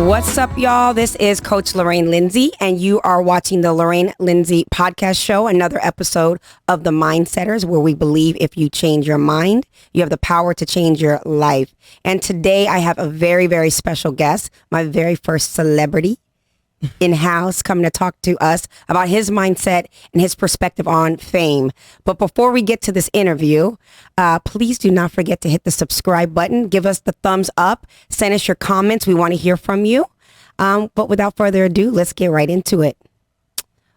What's up, y'all? This is Coach Lorraine Lindsay, and you are watching the Lorraine Lindsay podcast show, another episode of The Mindsetters, where we believe if you change your mind, you have the power to change your life. And today I have a very, very special guest, my very first celebrity in-house, coming to talk to us about his mindset and his perspective on fame. But before we get to this interview, please do not forget to hit the subscribe button, give us the thumbs up, send us your comments. We want to hear from you. But without further ado, let's get right into it.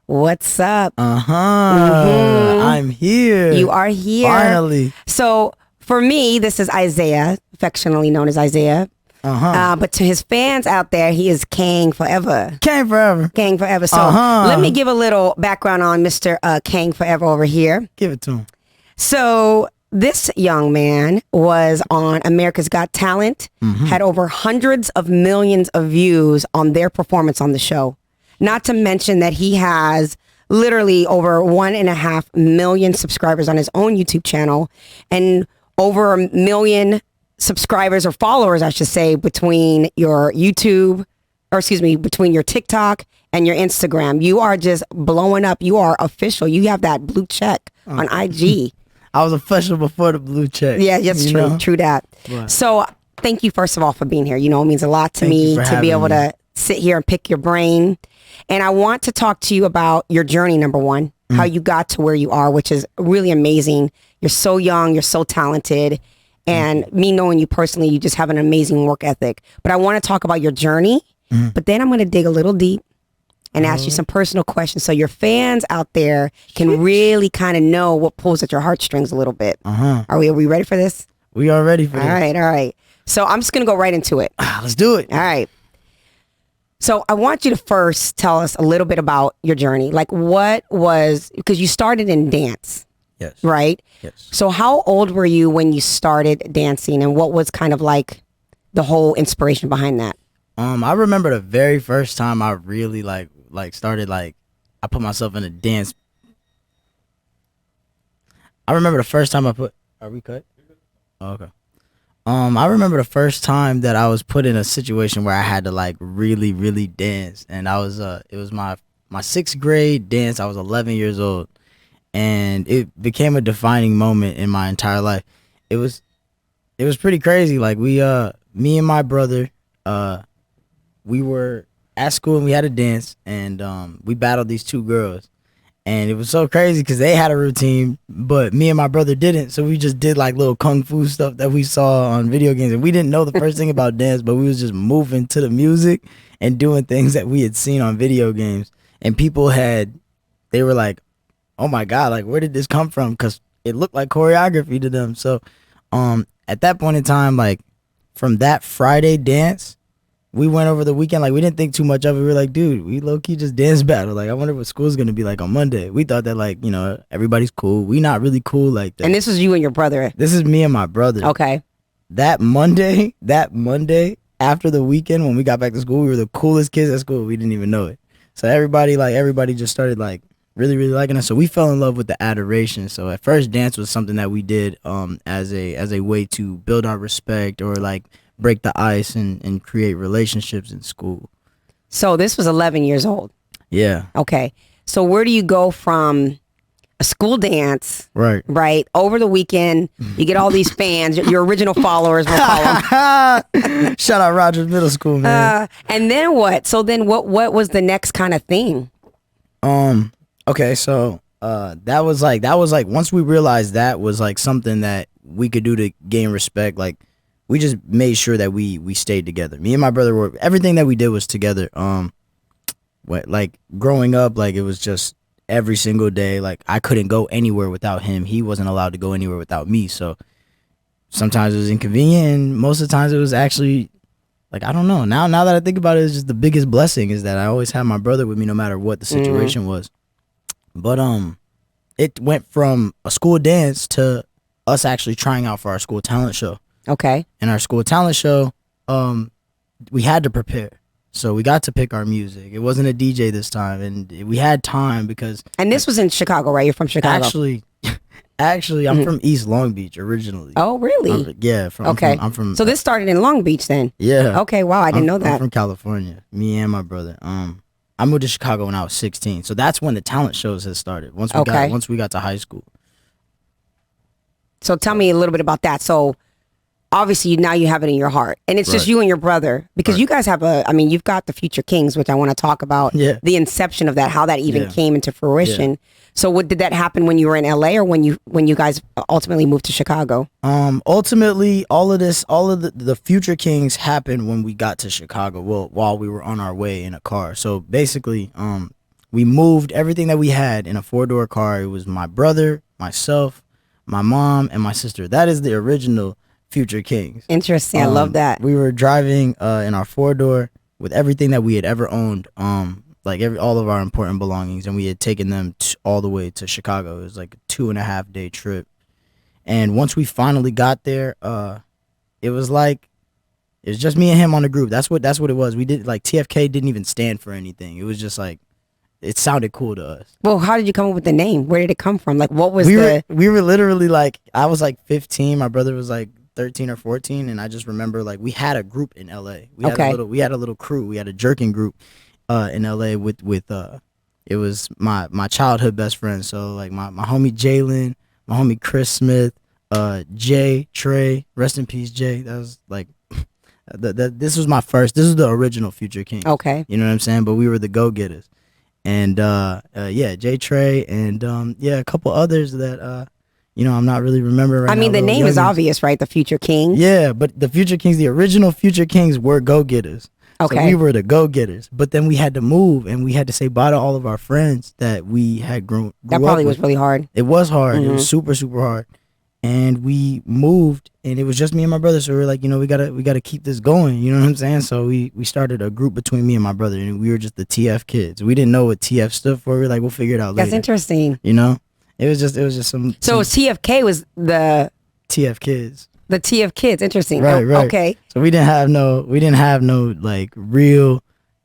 What's up? I'm here. You are here. Finally. So for me, this is Isaiah, affectionately known as Isaiah. But to his fans out there, he is Kang forever. Kang forever. Kang forever. So let me give a little background on Mr. Kang forever over here. Give it to him. So this young man was on America's Got Talent, had over hundreds of millions of views on their performance on the show. Not to mention that he has literally over 1.5 million subscribers on his own YouTube channel and over 1 million subscribers or followers, I should say, between your YouTube, or excuse me, between your TikTok and your Instagram. You are just blowing up. You are official. You have that blue check on IG. I was official before the blue check. Yeah, that's true. Know? True that. What? So thank you, first of all, for being here. You know, it means a lot to Thank me you for to be able having me. to sit here and pick your brain. And I want to talk to you about your journey, number one, how you got to where you are, which is really amazing. You're so young. You're so talented. And me knowing you personally, you just have an amazing work ethic. But I want to talk about your journey. But then I'm going to dig a little deep and ask you some personal questions so your fans out there can really kind of know what pulls at your heartstrings a little bit. Are we ready for this? We are ready for this. All right. So I'm just going to go right into it. Let's do it. All right. So I want you to first tell us a little bit about your journey. Like what was, because you started in dance. Yes. Right? Yes. So how old were you when you started dancing, and what was kind of like the whole inspiration behind that? I remember the very first time I really like started, like, I put myself in a dance. I remember the first time are we cut? Oh, okay. I remember the first time that I was put in a situation where I had to like really, really dance, and I was it was my 6th grade dance. I was 11 years old. And it became a defining moment in my entire life. It was pretty crazy. Like me and my brother, we were at school and we had a dance, and we battled these 2 girls, and it was so crazy because they had a routine, but me and my brother didn't. So we just did like little kung fu stuff that we saw on video games, and we didn't know the first thing about dance, but we was just moving to the music and doing things that we had seen on video games, and they were like, oh my God, like, where did this come from? Because it looked like choreography to them. So at that point in time, like, from that Friday dance, we went over the weekend. Like, we didn't think too much of it. We were like, dude, we low-key just dance battle. Like, I wonder what school's going to be like on Monday. We thought that, like, you know, everybody's cool. We not really cool like that. And this was you and your brother? This is me and my brother. Okay. That Monday, after the weekend, when we got back to school, we were the coolest kids at school. We didn't even know it. So everybody just started, like, really, really liking us. So we fell in love with the adoration. So at first, dance was something that we did as a way to build our respect, or like break the ice and create relationships in school. So this was 11 years old. Yeah. Okay. So where do you go from a school dance, right, over the weekend? You get all these fans, your original followers, we'll call them. Shout out Rogers Middle School, man. And then what? So then what was the next kind of thing? Okay, so that was like once we realized that was like something that we could do to gain respect, like we just made sure that we stayed together. Me and my brother everything that we did was together. Like growing up, like it was just every single day. Like I couldn't go anywhere without him. He wasn't allowed to go anywhere without me. So sometimes it was inconvenient, and most of the times it was actually, like, I don't know. Now that I think about it, it's just the biggest blessing is that I always had my brother with me no matter what the situation was. But it went from a school dance to us actually trying out for our school talent show. Okay. And our school talent show, we had to prepare. So we got to pick our music. It wasn't a DJ this time, and we had time because... And this was in Chicago, right? You're from Chicago. Actually, I'm from East Long Beach originally. Oh, really? Yeah. Okay. I'm from. So this started in Long Beach then? Yeah. Okay. Wow. I didn't know I'm that. from California. Me and my brother. I moved to Chicago when I was 16. So that's when the talent shows had started. Once we got to high school. So tell me a little bit about that. So obviously now you have it in your heart, and it's just Right. you and your brother, because you guys have you've got the Future Kingz, which I want to talk about. Yeah. The inception of that, how that even Yeah. came into fruition. So what did that happen when you were in LA, or when you guys ultimately moved to Chicago? Ultimately, all of the Future Kingz happened when we got to Chicago. Well, while we were on our way in a car. So basically, we moved everything that we had in a 4-door car. It was my brother, myself, my mom, and my sister. That is the original Future Kingz. Interesting. I love that. We were driving in our 4-door with everything that we had ever owned. Like all of our important belongings, and we had taken them all the way to Chicago. It was like a 2.5-day trip. And once we finally got there, it was just me and him on the group. That's what it was. We did like TFK didn't even stand for anything. It was just like it sounded cool to us. Well, how did you come up with the name? Where did it come from? Like, what was we were literally like, I was like 15, my brother was like 13 or 14, and I just remember like we had a group in LA. We had a little crew. We had a jerking group in LA with it was my childhood best friend. So like my homie Jalen, my homie Chris Smith, Jay, Trey, rest in peace Jay. That was like this was the original Future Kingz. Okay. You know what I'm saying? But we were the go-getters. And Jay, Trey, and a couple others that I'm not really remembering right now. I mean, the name is youngins. obvious, right? The Future Kingz. Yeah, but the Future Kingz, the original Future Kingz were go-getters. Okay. So we were the go-getters. But then we had to move, and we had to say bye to all of our friends that we had grew That up probably with. was really hard. It was hard. It was super, super hard. And we moved, and it was just me and my brother. So we were like, we gotta keep this going. You know what I'm saying? So we started a group between me and my brother, and we were just the TF kids. We didn't know what TF stood for. We were like, we'll figure it out later. That's interesting. You know, it was just some. So TFK was the TF kids. The TF kids. Interesting. Right. Okay. So we didn't have no like real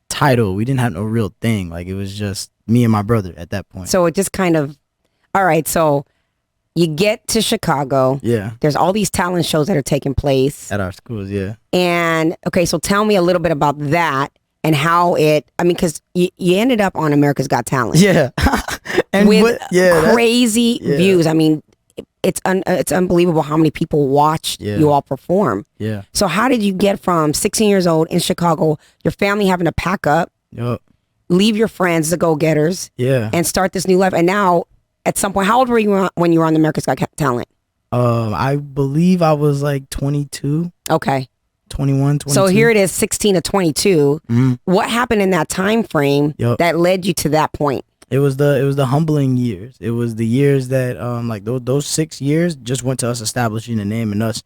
title. We didn't have no real thing. Like it was just me and my brother at that point. So it just kind of, all right. So you get to Chicago. Yeah. There's all these talent shows that are taking place At our schools, yeah. And okay, so tell me a little bit about that and how because you ended up on America's Got Talent. Yeah. And with crazy views. I mean, it's unbelievable how many people watched you all perform. Yeah. So how did you get from 16 years old in Chicago, your family having to pack up, leave your friends, the go-getters, and start this new life? And now, at some point, how old were you when you were on America's Got Talent? I believe I was like 22. Okay. 21, 22. So here it is, 16 to 22. Mm-hmm. What happened in that time frame that led you to that point? It was the humbling years. It was the years that like those 6 years just went to us establishing a name and us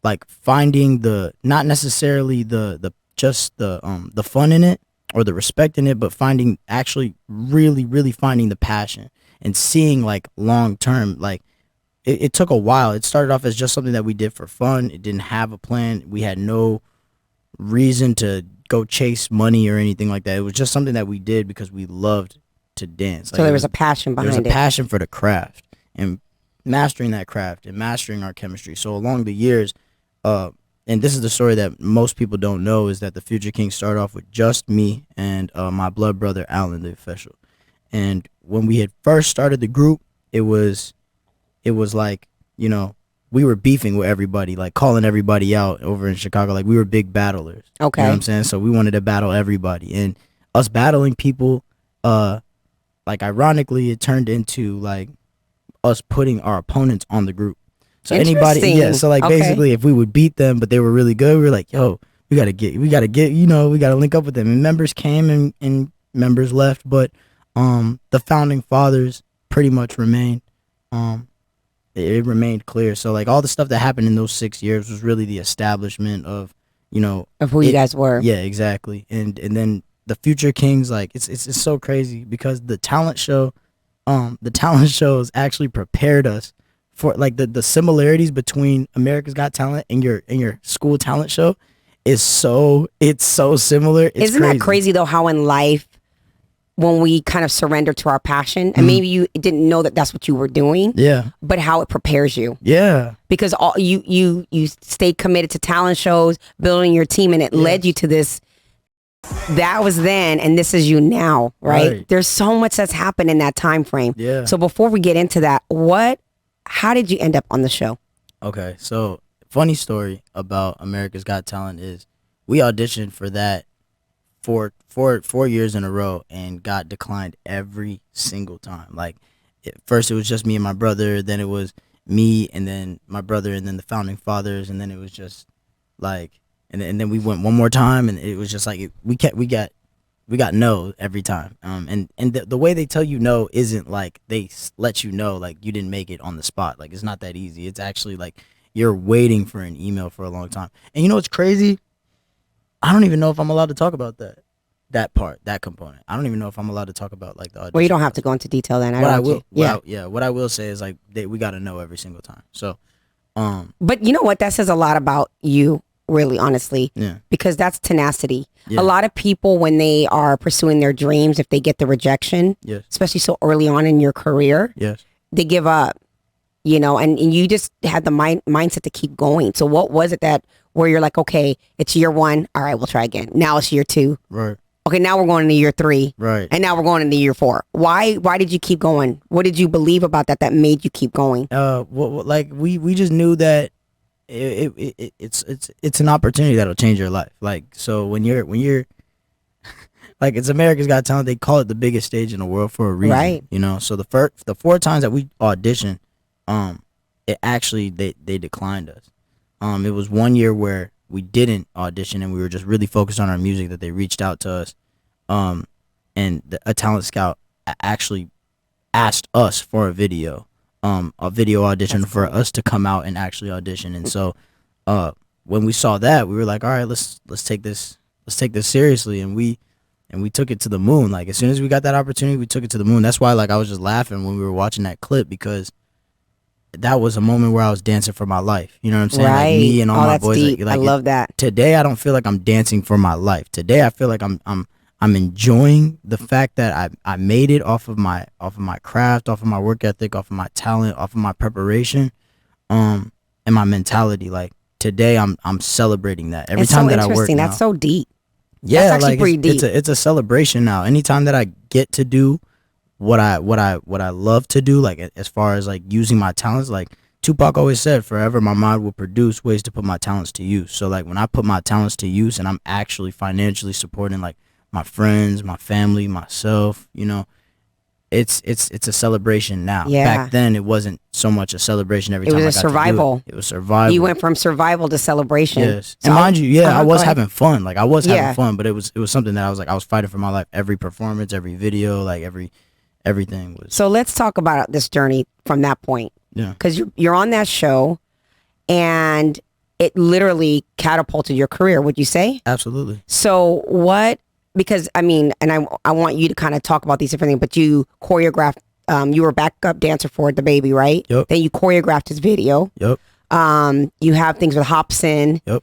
like finding the not necessarily the fun in it or the respect in it, but finding actually really finding the passion and seeing like long term. Like it took a while. It started off as just something that we did for fun. It didn't have a plan. We had no reason to go chase money or anything like that. It was just something that we did because we loved to dance. So there was a passion behind it. There was a passion for the craft and mastering that craft and mastering our chemistry. So along the years, and this is the story that most people don't know, is that the Future Kingz started off with just me and my blood brother Alan, the official. And when we had first started the group, it was like, we were beefing with everybody, like calling everybody out over in Chicago. Like we were big battlers. Okay. You know what I'm saying? So we wanted to battle everybody. And us battling people, like ironically, it turned into like us putting our opponents on the group. So anybody, so like basically if we would beat them, but they were really good, we were like, yo, we gotta link up with them. And members came and members left, but the founding fathers pretty much remained. It remained clear. So like all the stuff that happened in those 6 years was really the establishment of, of who you guys were. Yeah, exactly. And then the Future Kingz, like it's so crazy because the talent shows actually prepared us for like the similarities between America's Got Talent and your school talent show it's so similar. Isn't that crazy though, how in life when we kind of surrender to our passion, and maybe you didn't know that that's what you were doing, but how it prepares you. Because all you stayed committed to talent shows, building your team, and it led you to this. That was then, and this is you now, right? There's so much that's happened in that time frame. So before we get into that, how did you end up on the show? Okay, so funny story about America's Got Talent is we auditioned for that for 4 years in a row and got declined every single time. Like, first it was just me and my brother, then it was me and then my brother and then the Founding Fathers, and then it was just like, and then we went one more time, and it was just like we got no every time. And the way they tell you no isn't like they let you know like you didn't make it on the spot. Like, it's not that easy. It's actually like you're waiting for an email for a long time. And you know what's crazy? I don't even know if I'm allowed to talk about that part, that component. I don't even know if I'm allowed to talk about like the audition. Well, you don't have to go into detail then. What I will say is like we got to know every single time. So, but you know what? That says a lot about you, really, honestly. Yeah. Because that's tenacity. Yeah. A lot of people, when they are pursuing their dreams, if they get the rejection, especially so early on in your career, they give up. You know, and you just had the mindset to keep going. So what was it where you're like, okay, it's year 1. All right, we'll try again. Now it's year 2. Right. Okay, now we're going into year 3. Right. And now we're going into year 4. Why did you keep going? What did you believe about that made you keep going? Like we just knew that it's an opportunity that'll change your life. Like, so when you're like, it's America's Got Talent, they call it the biggest stage in the world for a reason. Right. You know, so the 4 times that we auditioned, it actually they declined us. It was one year where we didn't audition and we were just really focused on our music that they reached out to us. And a talent scout actually asked us for a video audition for us to come out and actually audition. And so when we saw that, we were like, all right, let's take this seriously, and we took it to the moon. Like, as soon as we got that opportunity, we took it to the moon. That's why, like, I was just laughing when we were watching that clip, because that was a moment where I was dancing for my life. You know what I'm saying? Right. Like, me and all my boys. Deep. Like, I love that. Today, I don't feel like I'm dancing for my life. Today, I feel like I'm enjoying the fact that I made it off of my craft, off of my work ethic, off of my talent, off of my preparation, and my mentality. Like, today, I'm celebrating that every time that I work. That's now. so deep. Yeah, that's actually like pretty deep. It's a celebration now. Anytime that I get to do what I love to do, like, as far as like using my talents, like Tupac always said, forever my mind will produce ways to put my talents to use. So like, when I put my talents to use and I'm actually financially supporting like my friends, my family, myself, you know, it's a celebration now. Yeah. Back then, it wasn't so much a celebration every time I got survival. to do it. It was survival. You went from survival to celebration. Yes. And mind you, I was having fun. Like, I was having Yeah. fun, but it was something that I was fighting for my life. Every performance, every video, like everything was. So let's talk about this journey from that point. Yeah. Because you're on that show, and it literally catapulted your career, would you say? Absolutely. So what, because I mean, and I want you to kind of talk about these different things, but you choreographed, you were backup dancer for the baby, right? Yep. Then you choreographed his video. Yep. You have things with Hobson. Yep.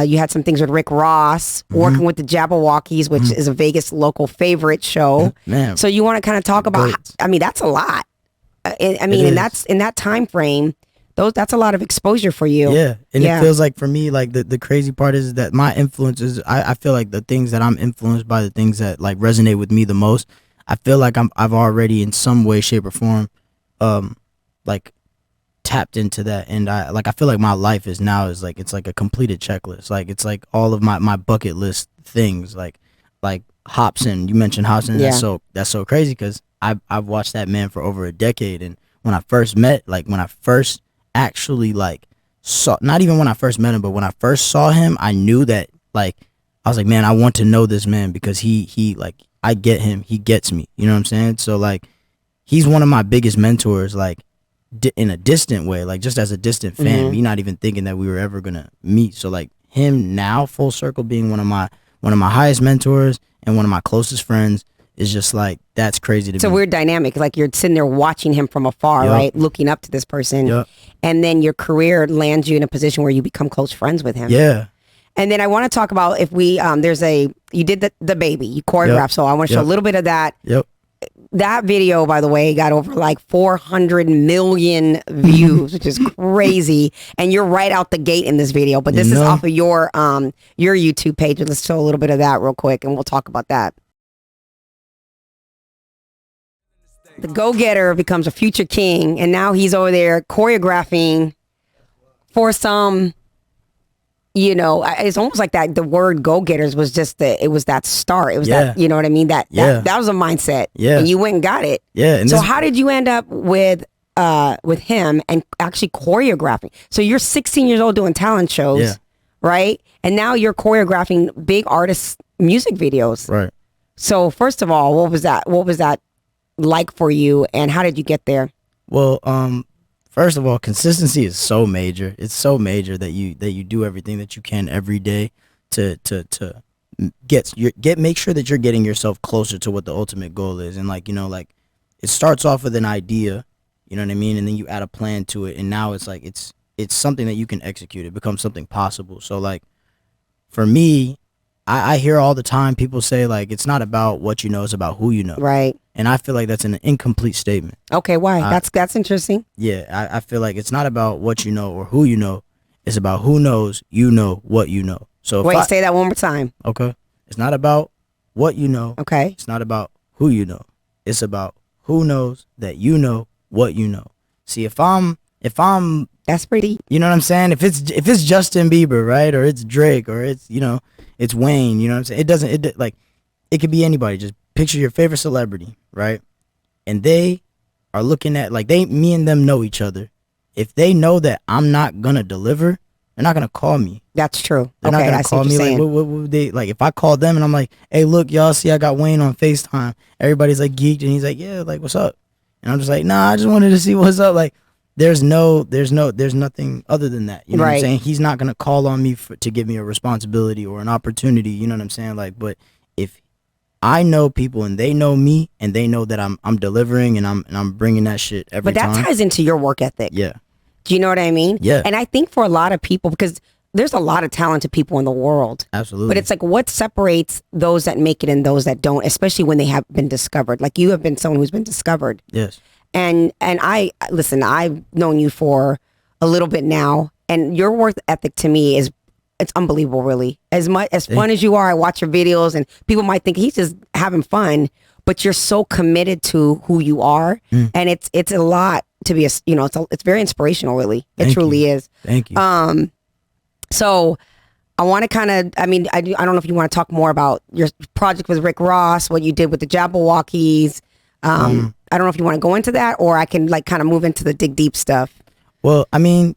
You had some things with Rick Ross, working with the Jabberwockies, which is a Vegas local favorite show. Man. So you want to kind of talk about, I mean, that's a lot. I mean, and that's in that time frame, that's a lot of exposure for you. Yeah. And it feels like, for me, like the crazy part is that my influences, I feel like the things that I'm influenced by, the things that like resonate with me the most, I feel like I've already in some way, shape, or form, like tapped into that. And I feel like my life is like, it's like a completed checklist. Like, it's like all of my bucket list things, like Hobson. You mentioned Hobson. Yeah. That's so crazy, because I've watched that man for over a decade. And when I first actually like saw, not even when I first met him, but when I first saw him, I knew that, like, I was like, man, I want to know this man, because he like, I get him, he gets me, you know what I'm saying? So like, he's one of my biggest mentors, like in a distant way, like just as a distant fan, me not even thinking that we were ever gonna meet. So like, him now full circle being one of my highest mentors and one of my closest friends is just like, that's crazy to me. It's a weird dynamic. Like, you're sitting there watching him from afar, right? Looking up to this person. Yep. And then your career lands you in a position where you become close friends with him. Yeah. And then I want to talk about if we you did the baby, you choreographed. Yep. So I want to show a Yep. little bit of that. Yep. That video, by the way, got over like 400 million views, which is crazy. And you're right out the gate in this video. But this is off of your YouTube page. Let's show a little bit of that real quick, and we'll talk about that. The go-getter becomes a future king, and now he's over there choreographing for some. You know, it's almost like that. The word "go-getters" was just it was that start. It was that, you know what I mean? That was a mindset. Yeah. And you went and got it. Yeah. And so how did you end up with him and actually choreographing? So you're 16 years old doing talent shows, right? And now you're choreographing big artists' music videos. Right. So first of all, what was that? What was that like for you, and how did you get there? Well, first of all, consistency is so major. It's so major that you do everything that you can every day to make sure that you're getting yourself closer to what the ultimate goal is. And like, you know, like it starts off with an idea, you know what I mean? And then you add a plan to it, and now it's like it's something that you can execute. It becomes something possible. So like for me, I hear all the time people say like it's not about what you know, it's about who you know. Right. And I feel like that's an incomplete statement. Okay, why? That's interesting. Yeah, I feel like it's not about what you know or who you know. It's about who knows you know what you know. So if say that one more time. Okay. It's not about what you know. Okay. It's not about who you know. It's about who knows that you know what you know. See, if I'm that's pretty. You know what I'm saying? If it's Justin Bieber, right? Or it's Drake, or it's, you know, it's Wayne, you know what I'm saying? It could be anybody. Just picture your favorite celebrity, right? And they are looking at, like, me and them know each other. If they know that I'm not gonna deliver, they're not gonna call me. That's true. They're not gonna call me. Like, what would they, like, if I call them and I'm like, hey, look, y'all see I got Wayne on FaceTime. Everybody's like geeked, and he's like, yeah, like, what's up? And I'm just like, nah, I just wanted to see what's up. Like, there's nothing other than that. You know what I'm saying? He's not gonna call on me to give me a responsibility or an opportunity. You know what I'm saying? Like, but if I know people and they know me and they know that I'm delivering and I'm bringing that shit every time. But that ties into your work ethic. Yeah. Do you know what I mean? Yeah. And I think for a lot of people, because there's a lot of talented people in the world. Absolutely. But it's like, what separates those that make it and those that don't, especially when they have been discovered? Like, you have been someone who's been discovered. Yes. And listen, I've known you for a little bit now, and your work ethic to me it's unbelievable, really. As fun as you are, I watch your videos, and people might think he's just having fun, but you're so committed to who you are, and it's a lot to be it's very inspirational, really. It truly is. Thank you. So I want to kind of, I don't know if you want to talk more about your project with Rick Ross, what you did with the Jabberwockies. I don't know if you want to go into that, or I can like kind of move into the dig deep stuff. Well, I mean,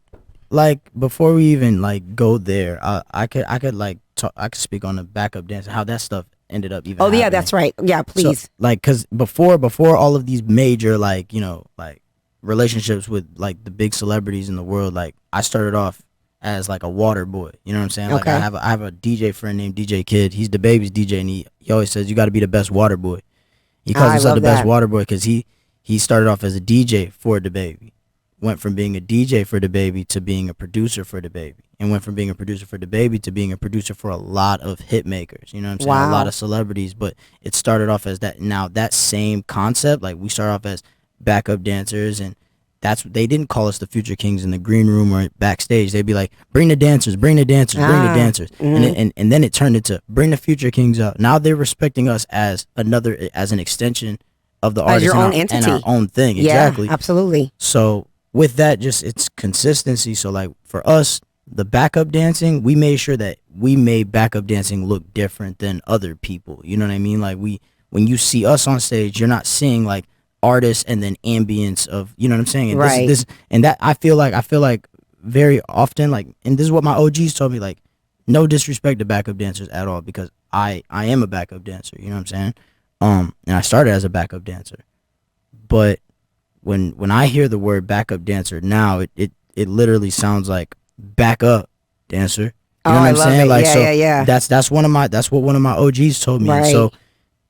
like, before we even like go there, I could like talk, I could speak on the backup dance, how that stuff ended up even happening. Yeah, that's right. Yeah, please. So, like, because before all of these major, like, you know, like relationships with like the big celebrities in the world, like, I started off as like a water boy. You know what I'm saying? Like, I have a DJ friend named DJ Kid. He's the baby's DJ, and he always says you got to be the best water boy. He calls himself the best water boy because he started off as a DJ for the baby, went from being a DJ for the baby to being a producer for the baby, and went from being a producer for the baby to being a producer for a lot of hit makers. You know what I'm saying? Wow. A lot of celebrities. But it started off as that. Now that same concept, like, we started off as backup dancers, and they didn't call us the Future Kingz in the green room or backstage. They'd be like, bring the dancers, bring the dancers, bring the dancers. And then it turned into bring the Future Kingz out. Now they're respecting us as an extension of the artist, your own entity, and our own thing. Yeah, exactly. Absolutely. So with that, just, it's consistency. So like for us, the backup dancing, we made sure that we made backup dancing look different than other people. You know what I mean? Like, when you see us on stage, you're not seeing like artists and then ambience of, you know what I'm saying? And right. This and that, I feel like very often, like, and this is what my OGs told me, like, no disrespect to backup dancers at all, because I am a backup dancer, you know what I'm saying? And I started as a backup dancer. But when I hear the word backup dancer now, it literally sounds like backup dancer. You know what I'm saying? It. Like, yeah. That's what one of my OGs told me. Right. And so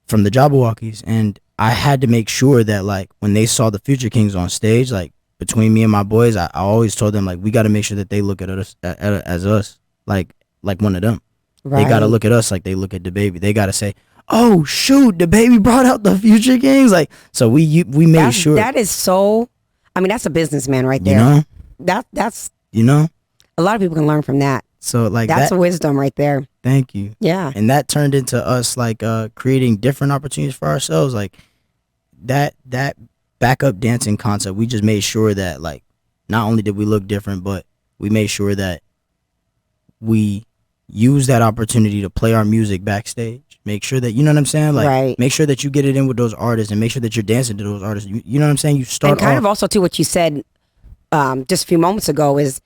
from the Jabberwockies, and I had to make sure that, like, when they saw the Future Kingz on stage, like, between me and my boys, I always told them, like, we got to make sure that they look at us as us. Like like one of them. Right. They got to look at us like they look at the baby. They got to say, oh shoot, the baby brought out the Future Kingz. Like, so we made sure. That is so, I mean, that's a businessman right there. You know? That's, you know? a lot of people can learn from that. So like that's a wisdom right there. Thank you. Yeah. And that turned into us like creating different opportunities for ourselves. Like that backup dancing concept, we just made sure that like not only did we look different, but we made sure that we use that opportunity to play our music backstage. Make sure that, you know what I'm saying? Like, right. Make sure that you get it in with those artists and make sure that you're dancing to those artists. You know what I'm saying? You start and kind of also too what you said just a few moments ago is,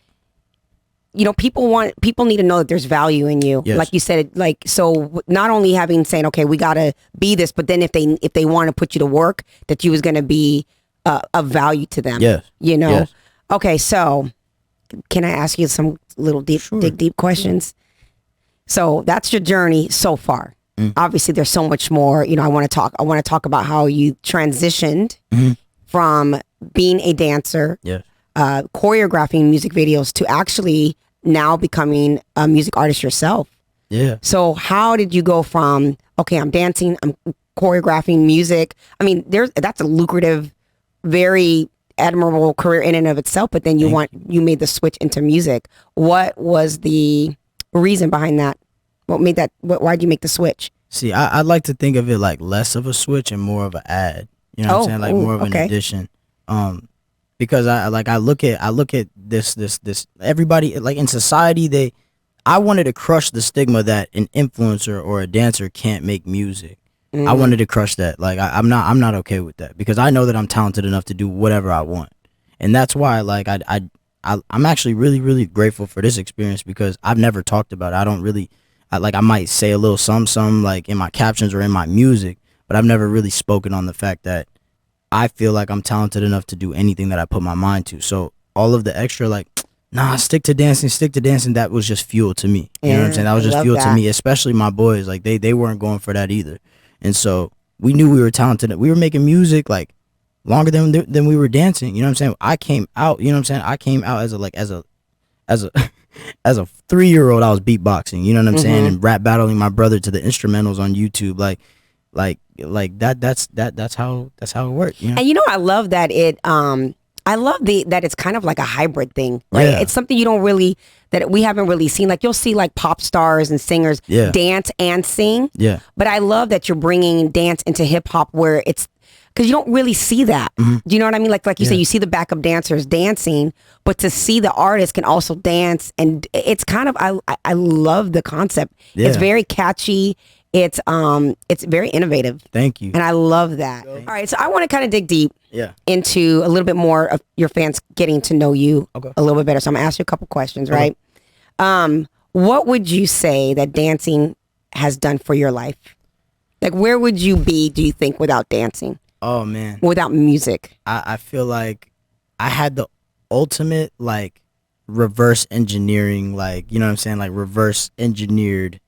you know, people need to know that there's value in you. Yes. Like you said, like, so not only saying, okay, we got to be this, but then if they want to put you to work, that you was going to be of value to them. Yes. You know? Yes. Okay. So can I ask you some little dig deep questions? So that's your journey so far. Obviously there's so much more, you know, I want to talk about how you transitioned from being a dancer, choreographing music videos to actually now becoming a music artist yourself. Yeah. So how did you go from, okay, I'm dancing, I'm choreographing music. I mean, that's a lucrative, very admirable career in and of itself, but then you made the switch into music. What was the reason behind that? Why'd you make the switch? See, I'd like to think of it like less of a switch and more of an ad. You know what I'm saying? Like more of an addition. Because I look at this everybody, like in society, I wanted to crush the stigma that an influencer or a dancer can't make music. I wanted to crush that. Like I'm not okay with that, because I know that I'm talented enough to do whatever I want. And that's why like I'm actually really, really grateful for this experience, because I've never talked about it. I don't really, I might say a little some like in my captions or in my music, but I've never really spoken on the fact that I feel like I'm talented enough to do anything that I put my mind to. So all of the extra like, nah, stick to dancing, that was just fuel to me. You know what I'm saying? That was just fuel to me, especially my boys. Like they weren't going for that either. And so we knew we were talented. We were making music like longer than we were dancing. You know what I'm saying? I came out, you know what I'm saying? I came out as a as a 3-year-old. I was beatboxing, you know what I'm saying? And rap battling my brother to the instrumentals on YouTube. Like that's how it worked. You know? And you know, I love that I love that it's kind of like a hybrid thing, right? Yeah. It's something that we haven't really seen. Like you'll see like pop stars and singers dance and sing. Yeah. But I love that you're bringing dance into hip hop, where it's, because you don't really see that. Do you know what I mean? Like you say, you see the backup dancers dancing, but to see the artist can also dance, and it's kind of, I love the concept. Yeah. It's very catchy. It's very innovative. Thank you. And I love that. All right, so I want to kind of dig deep into a little bit more of your fans getting to know you a little bit better. So I'm gonna ask you a couple questions, right? What would you say that dancing has done for your life? Like, where would you be, do you think, without dancing? Oh man. Without music? I feel like I had the ultimate like reverse engineering, like, you know what I'm saying, like reverse engineered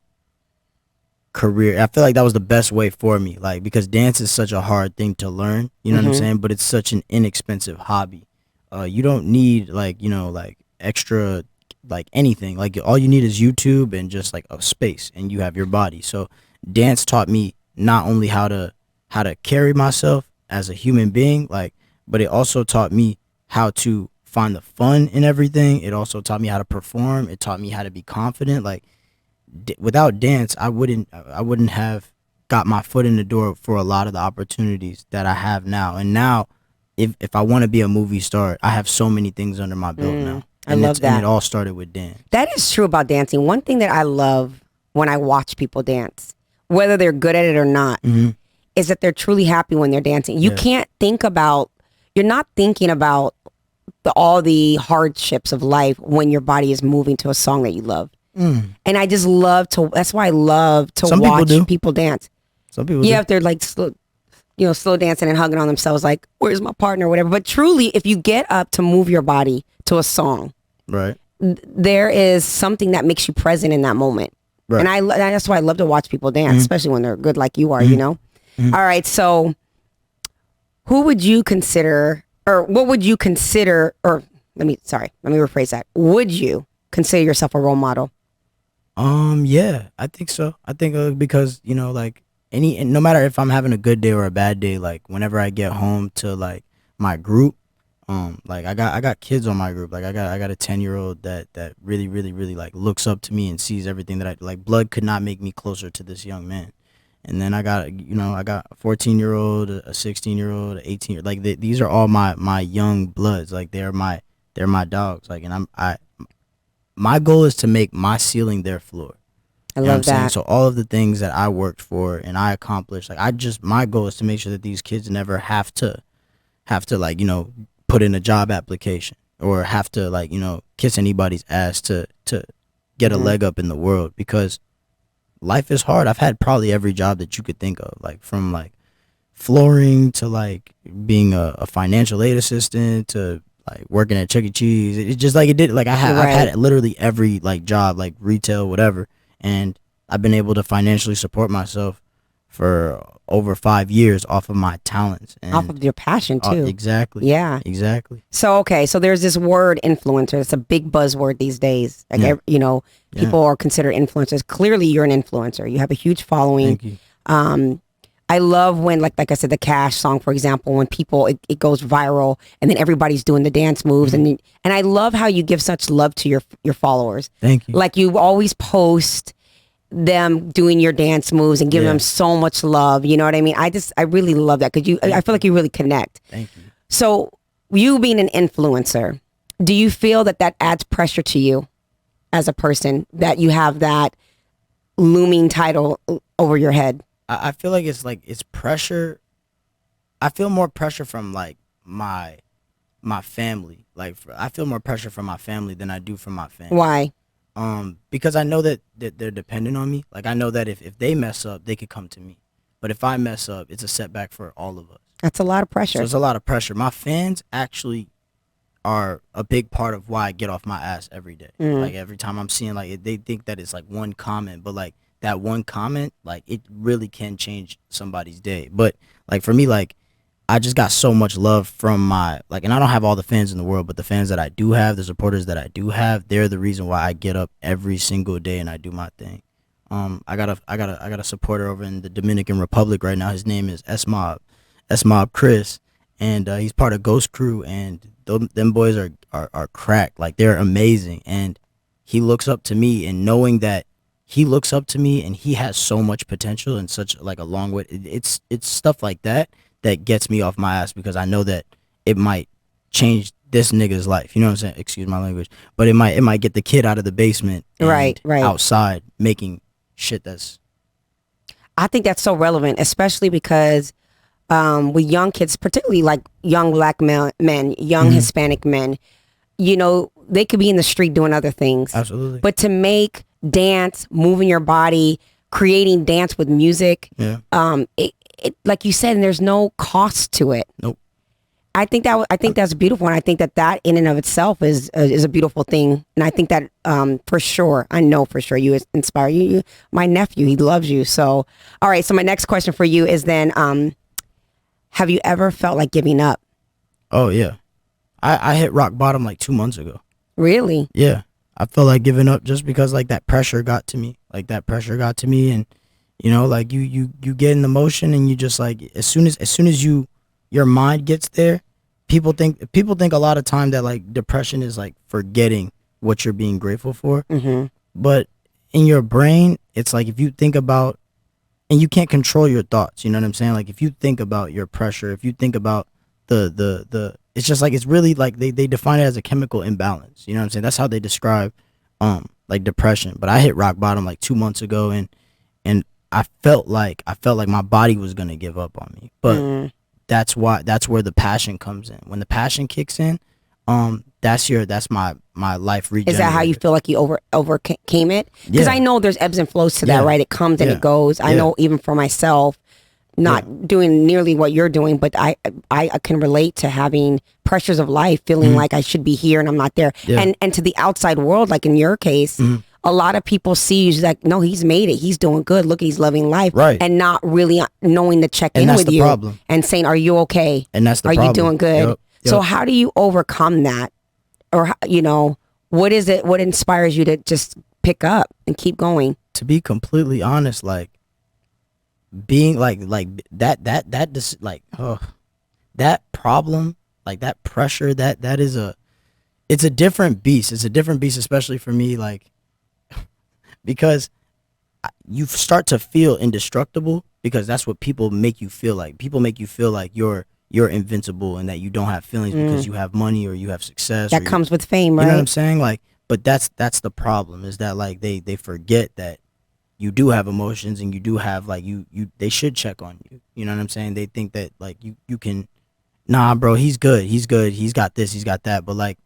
career. I feel like that was the best way for me, like, because dance is such a hard thing to learn, you know what I'm saying, but it's such an inexpensive hobby. You don't need like, you know, like extra like anything. Like all you need is YouTube and just like a space, and you have your body. So dance taught me not only how to carry myself as a human being, like, but it also taught me how to find the fun in everything. It also taught me how to perform. It taught me how to be confident. Like without dance, I wouldn't have got my foot in the door for a lot of the opportunities that I have now. And now, if I want to be a movie star, I have so many things under my belt now. I love that. And it all started with dance. That is true about dancing. One thing that I love when I watch people dance, whether they're good at it or not, is that they're truly happy when they're dancing. You can't think about, you're not thinking about all the hardships of life when your body is moving to a song that you love. And I just love to, that's why I love to watch people dance. Some people do. If they're like slow dancing and hugging on themselves, like, where's my partner or whatever. But truly, if you get up to move your body to a song, right, there is something that makes you present in that moment. Right. And that's why I love to watch people dance, especially when they're good like you are, you know? All right, so who would you consider, or what would you consider, or let me rephrase that. Would you consider yourself a role model? Yeah, I think so. I think because like no matter if I'm having a good day or a bad day, like whenever I get home to like my group, like I got kids on my group. Like I got a 10-year-old that really really really like looks up to me and sees everything that I like. Blood could not make me closer to this young man. And then I got a 14-year-old, a 16-year-old, a 18 year like these are all my young bloods. Like they're my dogs. Like and I my goal is to make my ceiling their floor. I You know what I'm love saying? that. So all of the things that I worked for and I accomplished, like my goal is to make sure that these kids never have to like, put in a job application or have to like, kiss anybody's ass to get a Mhm. leg up in the world because life is hard. I've had probably every job that you could think of, like from like flooring to like being a financial aid assistant to like working at Chuck E. Cheese. It just like it did like I've Right. had literally every like job, like retail, whatever, and I've been able to financially support myself for over 5 years off of my talents Off and of your passion too. exactly, Yeah. exactly, So okay, so there's this word influencer. It's a big buzzword these days. Like yeah, yeah. people are considered influencers. Clearly, you're an influencer. You have a huge following. Thank you. Um, I love when, like I said, the Cash song, for example, when people it goes viral and then everybody's doing the dance moves and I love how you give such love to your followers. Thank you. Like you always post them doing your dance moves and giving Yeah. them so much love. You know what I mean? I really love that because I feel like you really connect. Thank you. So you being an influencer, do you feel that that adds pressure to you as a person that you have that looming title over your head? I feel like it's pressure. I feel more pressure from like my family. Like I feel more pressure from my family than I do from my family. Why? Because I know that they're dependent on me. Like I know that if they mess up, they could come to me. But if I mess up, it's a setback for all of us. That's a lot of So pressure. it's a lot of pressure. My fans actually are a big part of why I get off my ass every day. Like every time I'm seeing like they think that it's like one comment, but like that one comment, like it really can change somebody's day. But like for me, like I just got so much love from my like, and I don't have all the fans in the world, but the fans that I do have, the supporters that I do have, they're the reason why I get up every single day and I do my thing. I got a supporter over in the Dominican Republic right now. His name is S Mob Chris, and he's part of Ghost Crew, and them boys are cracked. Like they're amazing, and he looks up to me, and knowing that he looks up to me and he has so much potential and such like a long way. It's stuff like that that gets me off my ass because I know that it might change this nigga's life. You know what I'm saying? Excuse my language, but it might get the kid out of the basement, and Right. outside making shit that's I think that's so relevant, especially because with young kids, particularly like young black men, young Hispanic men, they could be in the street doing other things. absolutely. But to make dance, moving your body, creating dance with music, Yeah. it like you said, and there's no cost to it. Nope. I think that's beautiful, and I think that in and of itself is a beautiful thing. And I think that for sure, I know for sure, you inspire you. My nephew, he loves you. So, all right. So my next question for you is then, have you ever felt like giving up? Oh yeah. I hit rock bottom like 2 months ago. Really? Yeah. I felt like giving up just because like that pressure got to me. Like that pressure got to me, and like you get in the motion and you just like as soon as your mind gets there, people think a lot of time that like depression is like forgetting what you're being grateful for. Mm-hmm. But in your brain, it's like if you think about, and you can't control your thoughts, you know what I'm saying? Like if you think about your pressure, if you think about the it's just like it's really like they define it as a chemical imbalance. You know what I'm saying? That's how they describe like depression. But I hit rock bottom like 2 months ago, and I felt like my body was gonna give up on me. But that's where the passion comes in. When the passion kicks in, that's my life regenerator. Is that how you feel like you overcame it? Because Yeah. I know there's ebbs and flows to that, Yeah. right? It comes and Yeah. it goes. I Yeah. know even for myself, not doing nearly what you're doing, but I can relate to having pressures of life, feeling like I should be here and I'm not there. Yeah. And to the outside world, like in your case, a lot of people see you like, no, he's made it. He's doing good. Look, he's loving life. Right. And not really knowing to check And in that's with the you problem. and saying, are you okay? And that's the Are problem. you doing good? Yup, So yup. how do you overcome that? Or, what is it? What inspires you to just pick up and keep going. To be completely honest, like being like that problem, like that pressure, that is it's a different beast. It's a different beast, especially for me, like because you start to feel indestructible, because that's what people make you feel like. People make you feel like you're invincible and that you don't have feelings because you have money or you have success. That comes with fame, right? You know what I'm saying? Like, but that's the problem, is that like they forget that you do have emotions, and you do have like they should check on you. You know what I'm saying? They think that like you can, nah, bro, he's good, he's got this, he's got that, but like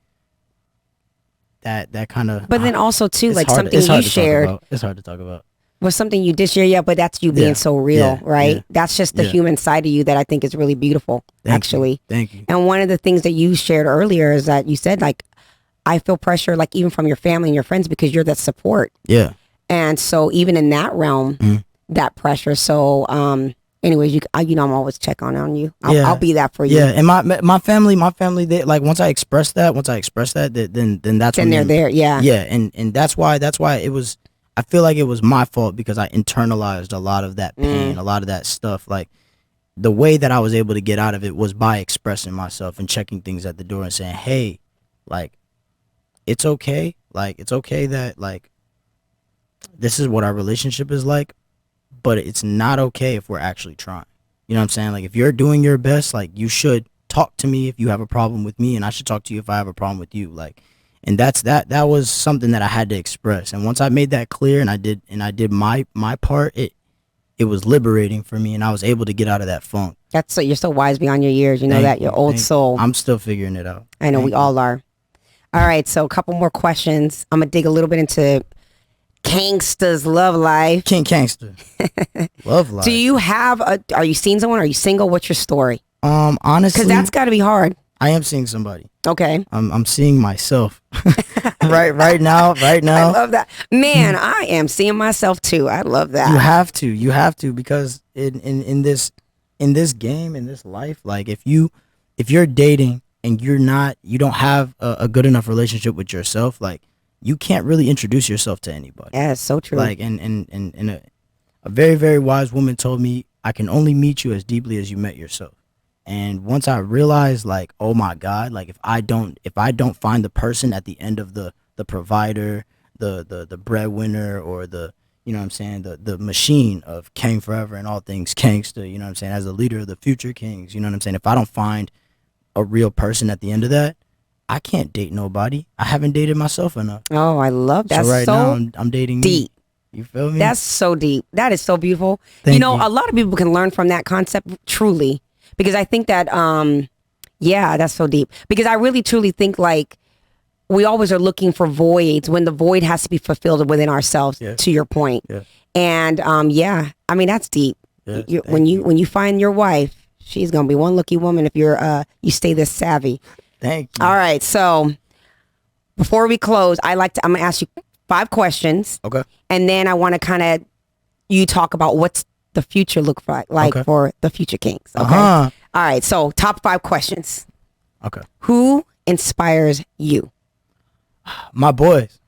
that kind of. But then also too, like hard, something you shared. It's hard to talk about. Was something you did share, yeah, but that's you being so real, right? Yeah, that's just the human side of you that I think is really beautiful, actually. Thank you. And one of the things that you shared earlier is that you said, like, I feel pressure, like, even from your family and your friends, because you're that support. Yeah. And so even in that realm, that pressure. So, anyways, you know, I'm always checking on you. I'll be that for you. Yeah, and my family, they like, once I express that, then that's when they're there. Yeah. Yeah, and that's why it was. I feel like it was my fault, because I internalized a lot of that pain, a lot of that stuff. Like, the way that I was able to get out of it was by expressing myself and checking things at the door and saying, hey, like, it's okay. Like, it's okay that, like, this is what our relationship is like, but it's not okay if we're actually trying. You know what I'm saying? Like, if you're doing your best, like, you should talk to me if you have a problem with me, and I should talk to you if I have a problem with you. Like, and that was something that I had to express. And once I made that clear, and I did my part, it was liberating for me, and I was able to get out of that funk. That's so, you're so wise beyond your years. You know that, your old soul. I'm still figuring it out. I know we all are. All right, so a couple more questions. I'm gonna dig a little bit into Kangsta's love life. King Kangster. Love life. Do you have are you seeing someone? Are you single? What's your story? Honestly, because that's got to be hard. I am seeing somebody. Okay. I'm seeing myself. right now. I love that. Man, I am seeing myself too. I love that. You have to, because in this game, in this life, like, if you're dating and you don't have a good enough relationship with yourself, like, you can't really introduce yourself to anybody. Yeah, it's so true. Like, and a very, very wise woman told me, I can only meet you as deeply as you met yourself. And once I realized, like, oh my God, like, if I don't find the person at the end of the provider, the breadwinner, or the, you know what I'm saying, the machine of Kang Frvr and all things Kangsta, you know what I'm saying, as the leader of the Future Kingz, you know what I'm saying, if I don't find a real person at the end of that, I can't date nobody. I haven't dated myself enough. Oh, I love that. So right now I'm dating deep. Me. You feel me? That's so deep. That is so beautiful. Thank you. A lot of people can learn from that concept, truly, because I think that, yeah, that's so deep. Because I really, truly think, like, we always are looking for voids when the void has to be fulfilled within ourselves, to your point. Yeah. And, yeah, I mean, that's deep. Yeah, when you find your wife, she's going to be one lucky woman if you stay this savvy. Thank you. All right. So before we close, I'm going to ask you 5 questions. Okay. And then I want to you talk about what's the future look like for the Future Kingz. Okay. All right. So top 5 questions. Okay. Who inspires you? My boys.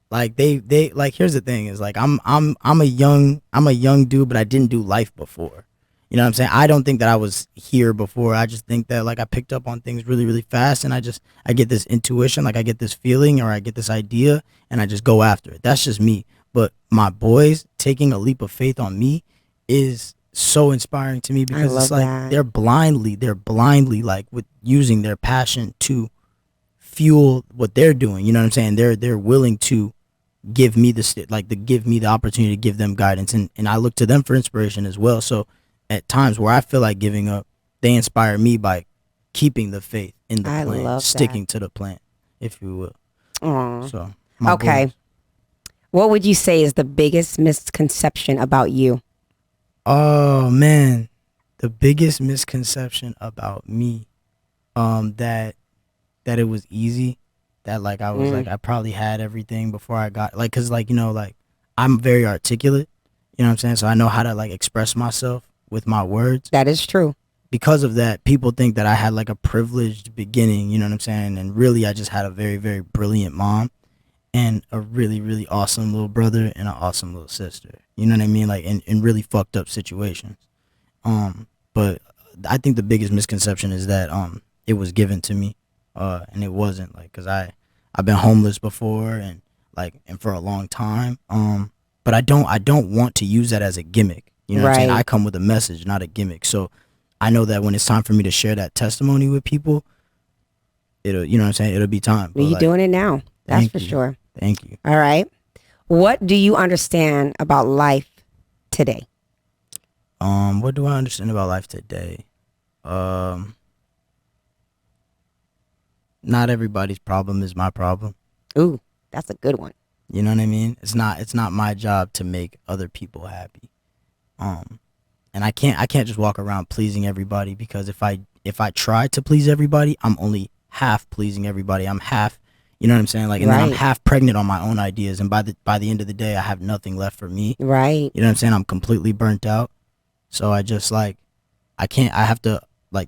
Like, they like, here's the thing, is like, I'm a young dude, but I didn't do life before. You know what I'm saying? I don't think that I was here before. I just think that, like, I picked up on things really, really fast, and I get this intuition, like, I get this feeling, or I get this idea, and I just go after it. That's just me. But my boys taking a leap of faith on me is so inspiring to me, because it's like that. they're blindly like, with using their passion to fuel what they're doing. You know what I'm saying? They're willing to give me the opportunity to give them guidance, and I look to them for inspiration as well. So at times where I feel like giving up, they inspire me by keeping the faith in the plan, sticking to the plan, if you will. Aww. So okay, boys. What would you say is the biggest misconception about you? Oh man, the biggest misconception about me, that it was easy, that, like, I was like, I probably had everything before I got, like, cause, like, you know, like, I'm very articulate, you know what I'm saying? So I know how to, like, express myself with my words. That is true. Because of that, people think that I had, like, a privileged beginning, you know what I'm saying? And really, I just had a very, very brilliant mom. and a really, really awesome little brother and an awesome little sister. You know what I mean? Like in really fucked up situations. But I think the biggest misconception is that it was given to me, and it wasn't, like, cause I've been homeless before and for a long time. But I don't want to use that as a gimmick. You know what I'm saying? Right. I come with a message, not a gimmick. So I know that when it's time for me to share that testimony with people, it'll, you know what I'm saying? It'll be time. But, You're doing it now. That's for sure. Thank you. All right. What do you understand about life today? What do I understand about life today? Not everybody's problem is my problem. Ooh, that's a good one. You know what I mean? It's not my job to make other people happy. And I can't just walk around pleasing everybody, because if I try to please everybody, I'm only half pleasing everybody. I'm half, you know what I'm saying? Like, and then I'm Right. half pregnant on my own ideas, and by the end of the day, I have nothing left for me. Right. You know what I'm saying? I'm completely burnt out. So I just I have to,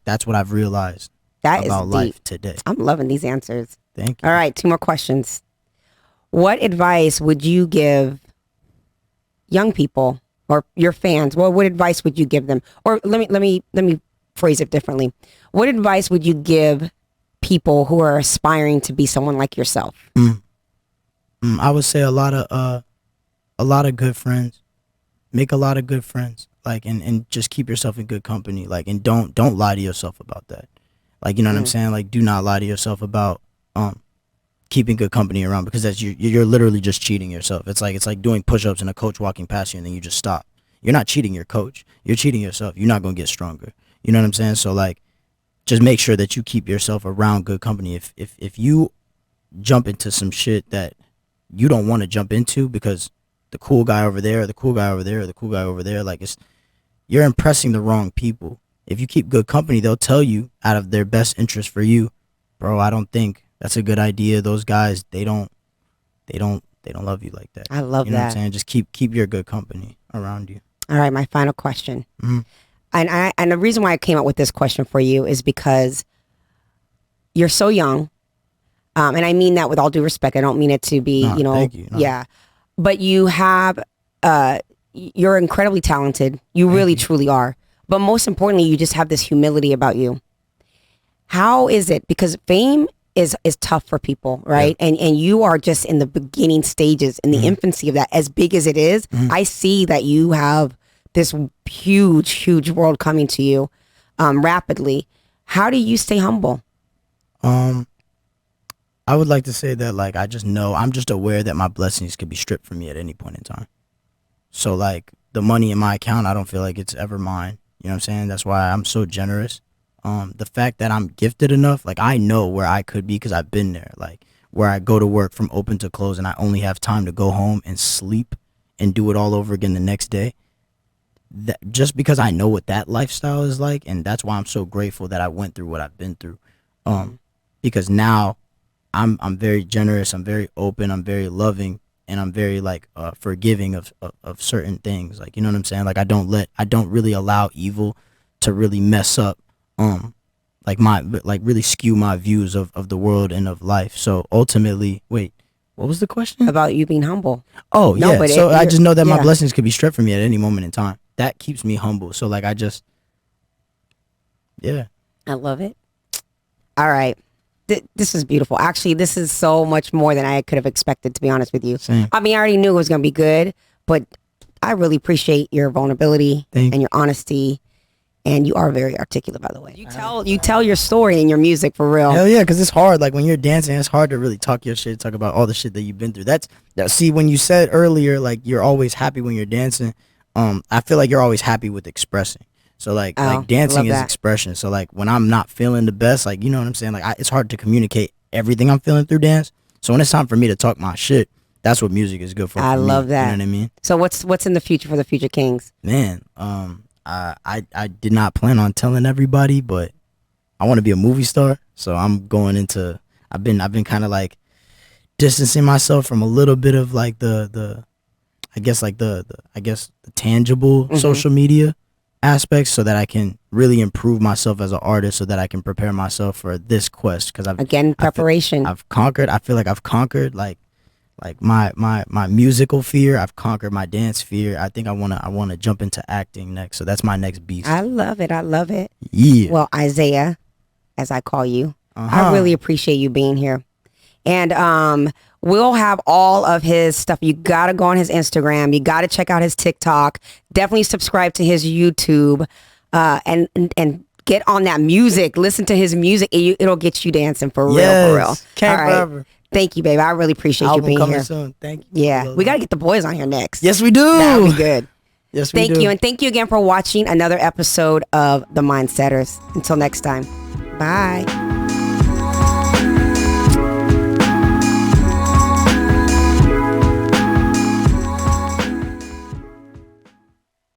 that's what I've realized That is about deep. life today. I'm loving these answers. Thank you. All right, 2 more questions. What advice would you give young people or your fans? Well, what advice would you give them? Or let me phrase it differently. What advice would you give people who are aspiring to be someone like yourself? I would say a lot of good friends. Make a lot of good friends. And just keep yourself in good company. And don't lie to yourself about that. You know what I'm saying? Do not lie to yourself about keeping good company around, because that's you're literally just cheating yourself. It's like doing push-ups and a coach walking past you and then you just stop. You're not cheating your coach. You're cheating yourself. You're not gonna get stronger. You know what I'm saying? So just make sure that you keep yourself around good company. If you jump into some shit that you don't want to jump into because the cool guy over there, or the cool guy over there, or the cool guy over there, you're impressing the wrong people. If you keep good company, they'll tell you out of their best interest for you, bro, I don't think that's a good idea. Those guys, they don't love you like that. I love you know that. what I'm saying? Just keep your good company around you. All right, my final question. Mm-hmm. And the reason why I came up with this question for you is because you're so young. And I mean that with all due respect. I don't mean it to be, thank you. No. Yeah. But you have, you're incredibly talented. You really, truly are. But most importantly, you just have this humility about you. How is it? Because fame is tough for people, right? Yeah. And you are just in the beginning stages, in the infancy of that. As big as it is, I see that you have this huge, huge world coming to you rapidly. How do you stay humble? I would like to say that I just know, I'm just aware that my blessings could be stripped from me at any point in time. So the money in my account, I don't feel like it's ever mine. You know what I'm saying? That's why I'm so generous. The fact that I'm gifted enough, I know where I could be because I've been there. Where I go to work from open to close and I only have time to go home and sleep and do it all over again the next day. That, just because I know what that lifestyle is like, and that's why I'm so grateful that I went through what I've been through. Because now I'm very generous, I'm very open, I'm very loving, and I'm very forgiving of certain things. You know what I'm saying? I don't really allow evil to really mess up really skew my views of the world and of life. So ultimately, wait, what was the question? About you being humble. Oh, no, yeah. But so I just know that my blessings could be stripped from me at any moment in time. That keeps me humble. So yeah. I love it. All right. This is beautiful. Actually, this is so much more than I could have expected, to be honest with you. Same. I mean, I already knew it was going to be good, but I really appreciate your vulnerability and your honesty. And you are very articulate, by the way. You tell your story in your music, for real. Hell yeah, because it's hard. When you're dancing, it's hard to really talk your shit, talk about all the shit that you've been through. See, when you said earlier, you're always happy when you're dancing, I feel like you're always happy with expressing. So dancing is expression. So when I'm not feeling the best, you know what I'm saying? It's hard to communicate everything I'm feeling through dance. So when it's time for me to talk my shit, that's what music is good for. I love that. You know what I mean? So what's in the future for the Future Kingz? Man, I did not plan on telling everybody, but I want to be a movie star. So I'm going into, I've been kind of distancing myself from a little bit of the tangible social media aspects, so that I can really improve myself as an artist, so that I can prepare myself for this quest. Because preparation. I feel like I've conquered Like my musical fear, I've conquered my dance fear. I think I wanna jump into acting next. So that's my next beast. I love it. I love it. Yeah. Well, Isaiah, as I call you, Uh-huh. I really appreciate you being here. And we'll have all of his stuff. You got to go on his Instagram. You got to check out his TikTok. Definitely subscribe to his YouTube and get on that music. Listen to his music. It'll get you dancing for real, for real. Kang All right. Frvr. Thank you, baby. I really appreciate Album you being coming here. soon. Thank you. Yeah. We got to get the boys on here next. Yes, we do. That would be good. Yes, we Thank do. you. And thank you again for watching another episode of The Mindsetters. Until next time. Bye.